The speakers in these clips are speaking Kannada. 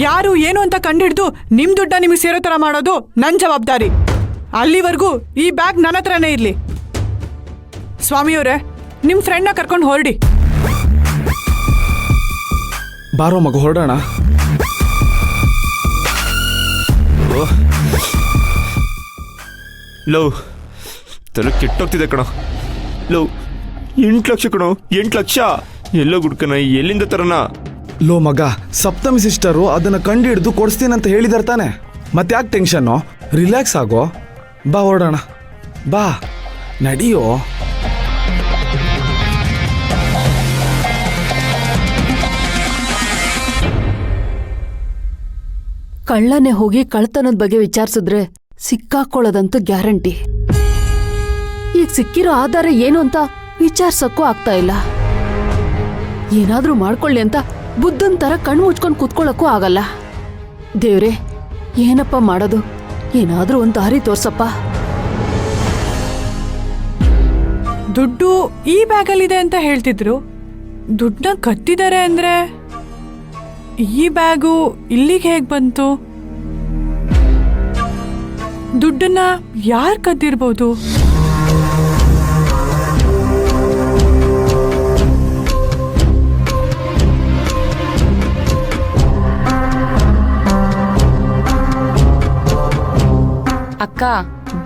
ಯಾರು ಏನು ಅಂತ ಕಂಡಿಡ್ದು ನಿಮ್ ದುಡ್ಡ ನಿಮಗೆ ಸೇರೋ ತರ ಮಾಡೋದು ನನ್ ಜವಾಬ್ದಾರಿ. ಅಲ್ಲಿವರೆಗೂ ಈ ಬ್ಯಾಗ್ ನನ್ನ ಹತ್ರನೇ ಇರ್ಲಿ. ಸ್ವಾಮಿಯವರೇ, ನಿಮ್ ಫ್ರೆಂಡ್ನ ಕರ್ಕೊಂಡು ಹೊರಡಿ. ಬಾರೋ ಮಗು, ಹೊರಡೋಣ. ಲವ್ ತಲೆ ಕೆಟ್ಟೋಗ್ತಿದೆ ಕಣ. ಲವ್ 8 ಲಕ್ಷ ಕಣೋ, 8 ಲಕ್ಷ ಎಲ್ಲೋ ಗುಡ್ಕನ, ಎಲ್ಲಿಂದ ತರನ? ಲೋ ಮಗ, ಸಪ್ತಮಿ ಸಿಸ್ಟರು ಅದನ್ನ ಕಂಡು ಹಿಡಿದು ಕೊಡಿಸ್ತೀನಂತ ಹೇಳಿದಾರೆ ತಾನೆ. ಮತ್ತೆ ಯಾಕೆ ಟೆನ್ಷನ್ನು? ರಿಲ್ಯಾಕ್ಸ್ ಆಗೋ. ಬಾ ಹೊರಡೋಣ, ಬಾ ನಡಿಯೋ. ಕಳ್ಳನೆ ಹೋಗಿ ಕಳ್ತನದ ಬಗ್ಗೆ ವಿಚಾರಿಸಿದ್ರೆ ಸಿಕ್ಕಾಕೊಳ್ಳೋದಂತೂ ಗ್ಯಾರಂಟಿ. ಈಗ ಸಿಕ್ಕಿರೋ ಆಧಾರ ಏನು ಅಂತ ವಿಚಾರ್ಸಕ್ಕೂ ಆಗ್ತಾ ಇಲ್ಲ. ಏನಾದ್ರೂ ಮಾಡ್ಕೊಳ್ಳಿ ಅಂತ ಬುದ್ಧನ್ ತರ ಕಣ್ಣು ಮುಚ್ಕೊಂಡು ಕೂತ್ಕೊಳ್ಳಕ್ಕೂ ಆಗಲ್ಲ. ದೇವ್ರೆ, ಏನಪ್ಪ ಮಾಡೋದು? ಏನಾದ್ರೂ ಒಂದು ದಾರಿ ತೋರ್ಸಪ್ಪ. ದುಡ್ಡು ಈ ಬ್ಯಾಗಲ್ಲಿದೆ ಅಂತ ಹೇಳ್ತಿದ್ರು. ದುಡ್ಡನ್ನ ಕತ್ತಿದ್ದಾರೆ ಅಂದ್ರೆ ಈ ಬ್ಯಾಗು ಇಲ್ಲಿಗೆ ಹೇಗ್ ಬಂತು? ದುಡ್ಡನ್ನ ಯಾರ್ ಕದ್ದಿರ್ಬೋದು? ಅಕ್ಕ,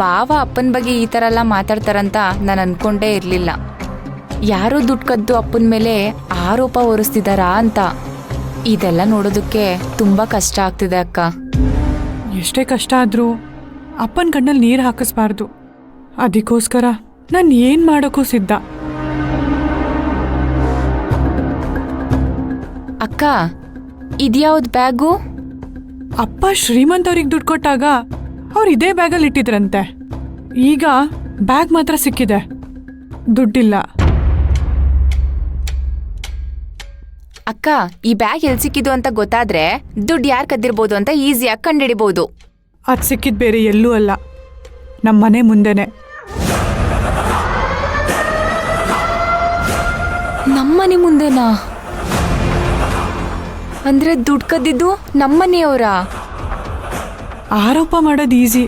ಬಾವ ಅಪ್ಪನ ಬಗ್ಗೆ ಈ ಥರ ಎಲ್ಲ ಮಾತಾಡ್ತಾರಂತ ನಾನು ಅನ್ಕೊಂಡೇ ಇರಲಿಲ್ಲ. ಯಾರೋ ದುಡ್ಡು ಕದ್ದು ಅಪ್ಪನ ಮೇಲೆ ಆರೋಪ ಹೊರಿಸ್ತಿದಾರಾ ಅಂತ. ಇದೆಲ್ಲ ನೋಡೋದಕ್ಕೆ ತುಂಬ ಕಷ್ಟ ಆಗ್ತಿದೆ ಅಕ್ಕ. ಎಷ್ಟೇ ಕಷ್ಟ ಆದ್ರೂ ಅಪ್ಪನ ಕಣ್ಣಲ್ಲಿ ನೀರು ಹಾಕಿಸ್ಬಾರ್ದು. ಅದಕ್ಕೋಸ್ಕರ ನಾನು ಏನ್ ಮಾಡೋಕ್ಕೂ ಸಿದ್ಧ. ಅಕ್ಕ, ಇದ್ಯಾವ್ದು ಬ್ಯಾಗು? ಅಪ್ಪ ಶ್ರೀಮಂತವ್ರಿಗೆ ದುಡ್ಡು ಕೊಟ್ಟಾಗ ಅವ್ರು ಇದೇ ಬ್ಯಾಗಲ್ಲಿ ಇಟ್ಟಿದ್ರಂತೆ. ಈಗ ಬ್ಯಾಗ್ ಮಾತ್ರ ಸಿಕ್ಕಿದೆ, ದುಡ್ಡಿಲ್ಲ. ಅಕ್ಕ, ಈ ಬ್ಯಾಗ್ ಎಲ್ಲಿ ಸಿಕ್ಕಿದ್ದು ಅಂತ ಗೊತ್ತಾದ್ರೆ ದುಡ್ಡು ಯಾರು ಕದ್ದಿರ್ಬೋದು ಅಂತ ಈಸಿಯಾಗಿ ಕಂಡುಹಿಡಿಬಹುದು. ಅದು ಸಿಕ್ಕಿದ್ ಬೇರೆ ಎಲ್ಲೂ ಅಲ್ಲ, ನಮ್ಮ ಮನೆ ಮುಂದೆನೆ. ನಮ್ಮನೆ ಮುಂದೆನಾ? ಅಂದ್ರೆ ದುಡ್ಡು ಕದ್ದಿದ್ದು ನಮ್ಮನೆಯವರ? ಆರೋಪ ಮಾಡೋದು ಈಸಿ,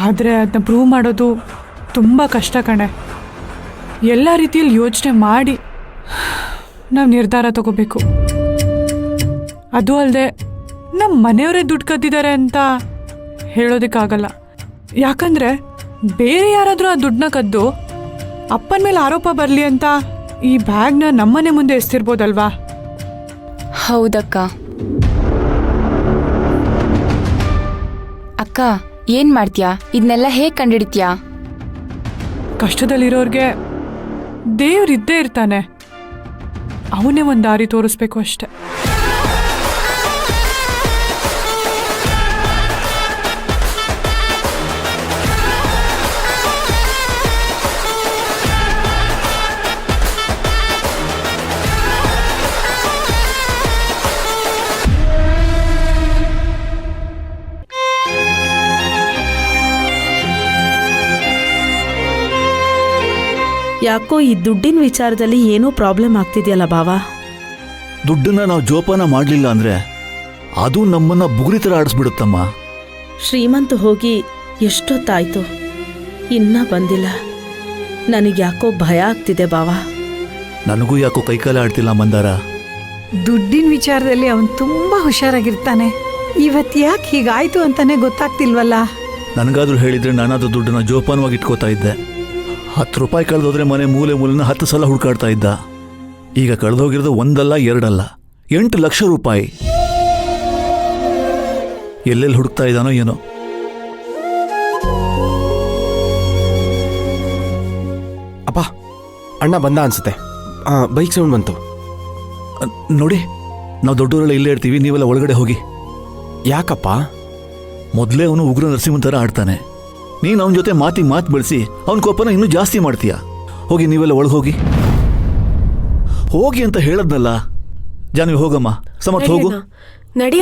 ಆದರೆ ಅದನ್ನ ಪ್ರೂವ್ ಮಾಡೋದು ತುಂಬ ಕಷ್ಟ ಕಣೆ. ಎಲ್ಲ ರೀತಿಯಲ್ಲಿ ಯೋಚನೆ ಮಾಡಿ ನಾವು ನಿರ್ಧಾರ ತಗೋಬೇಕು. ಅದು ಅಲ್ಲದೆ ನಮ್ಮ ಮನೆಯವರೇ ದುಡ್ಡು ಕದ್ದಿದ್ದಾರೆ ಅಂತ ಹೇಳೋದಕ್ಕಾಗಲ್ಲ. ಯಾಕಂದರೆ ಬೇರೆ ಯಾರಾದರೂ ಆ ದುಡ್ಡನ್ನ ಕದ್ದು ಅಪ್ಪನ ಮೇಲೆ ಆರೋಪ ಬರಲಿ ಅಂತ ಈ ಬ್ಯಾಗ್ನ ನಮ್ಮನೆ ಮುಂದೆ ಎಸ್ತಿರ್ಬೋದಲ್ವಾ? ಹೌದಕ್ಕ. ಅಕ್ಕ, ಏನ್ ಮಾಡ್ತೀಯಾ? ಇದನ್ನೆಲ್ಲ ಹೇಗೆ ಕಂಡುಹಿಡಿತೀಯಾ? ಕಷ್ಟದಲ್ಲಿರೋರ್ಗೆ ದೇವ್ರಿದ್ದೇ ಇರ್ತಾನೆ, ಅವನೇ ಒಂದು ದಾರಿ ತೋರಿಸ್ಬೇಕು ಅಷ್ಟೆ. ಯಾಕೋ ಈ ದುಡ್ಡಿನ ವಿಚಾರದಲ್ಲಿ ಏನೋ ಪ್ರಾಬ್ಲಮ್ ಆಗ್ತಿದೆಯಲ್ಲ ಬಾವ? ದುಡ್ಡನ್ನ ನಾವು ಜೋಪಾನ ಮಾಡಲಿಲ್ಲ ಅಂದ್ರೆ ಅದು ನಮ್ಮನ್ನ ಬುಗುರಿ ಥರ ಆಡಿಸ್ಬಿಡುತ್ತಮ್ಮ. ಶ್ರೀಮಂತ ಹೋಗಿ ಎಷ್ಟೊತ್ತಾಯ್ತು, ಇನ್ನ ಬಂದಿಲ್ಲ. ನನಗ್ಯಾಕೋ ಭಯ ಆಗ್ತಿದೆ ಬಾವ. ನನಗೂ ಯಾಕೋ ಕೈಕಾಲ ಆಡ್ತಿಲ್ಲ ಮಂದಾರ. ದುಡ್ಡಿನ ವಿಚಾರದಲ್ಲಿ ಅವನು ತುಂಬ ಹುಷಾರಾಗಿರ್ತಾನೆ. ಇವತ್ತು ಯಾಕೆ ಹೀಗಾಯ್ತು ಅಂತಾನೆ ಗೊತ್ತಾಗ್ತಿಲ್ವಲ್ಲ. ನನಗಾದ್ರೂ ಹೇಳಿದ್ರೆ ನಾನಾದ್ರೂ ದುಡ್ಡನ್ನ ಜೋಪಾನವಾಗಿ ಇಟ್ಕೋತಾ ಇದ್ದೆ. 10 ರೂಪಾಯಿ ಕಳೆದೋದ್ರೆ ಮನೆ ಮೂಲೆ ಮೂಲೆನ 10 ಸಲ ಹುಡುಕಾಡ್ತಾ ಇದ್ದ. ಈಗ ಕಳೆದೋಗಿರೋದು 1 ಅಲ್ಲ 2 ಅಲ್ಲ 8 ಲಕ್ಷ ರೂಪಾಯಿ. ಎಲ್ಲೆಲ್ಲಿ ಹುಡುಕ್ತಾ ಇದ್ದಾನೋ ಏನೋ. ಅಪ್ಪ, ಅಣ್ಣ ಬಂದ ಅನ್ಸುತ್ತೆ. ಬೈಕ್ ಸೌಂಡ್ ಬಂತು ನೋಡಿ. ನಾವು ದೊಡ್ಡವರೆಲ್ಲ ಇಲ್ಲೇ ಇರ್ತೀವಿ, ನೀವೆಲ್ಲ ಒಳಗಡೆ ಹೋಗಿ. ಯಾಕಪ್ಪ? ಮೊದಲೇ ಅವನು ಉಗ್ರ ನರಸಿಂಹನ್ ಥರ ಆಡ್ತಾನೆ. ನೀನು ಅವನ ಜೊತೆ ಮಾತು ಬೆಳೆಸಿ ಅವನ ಕೋಪನ ಇನ್ನೂ ಜಾಸ್ತಿ ಮಾಡ್ತೀಯ. ಹೋಗಿ, ನೀವೆಲ್ಲ ಒಳಗೆ ಹೋಗಿ ಹೋಗಿ ಅಂತ ಹೇಳದ್ನಲ್ಲ. ಜಾನ್ವಿ, ಹೋಗಮ್ಮ. ಸಮರ್ಥ, ಹೋಗು. ನಡಿ.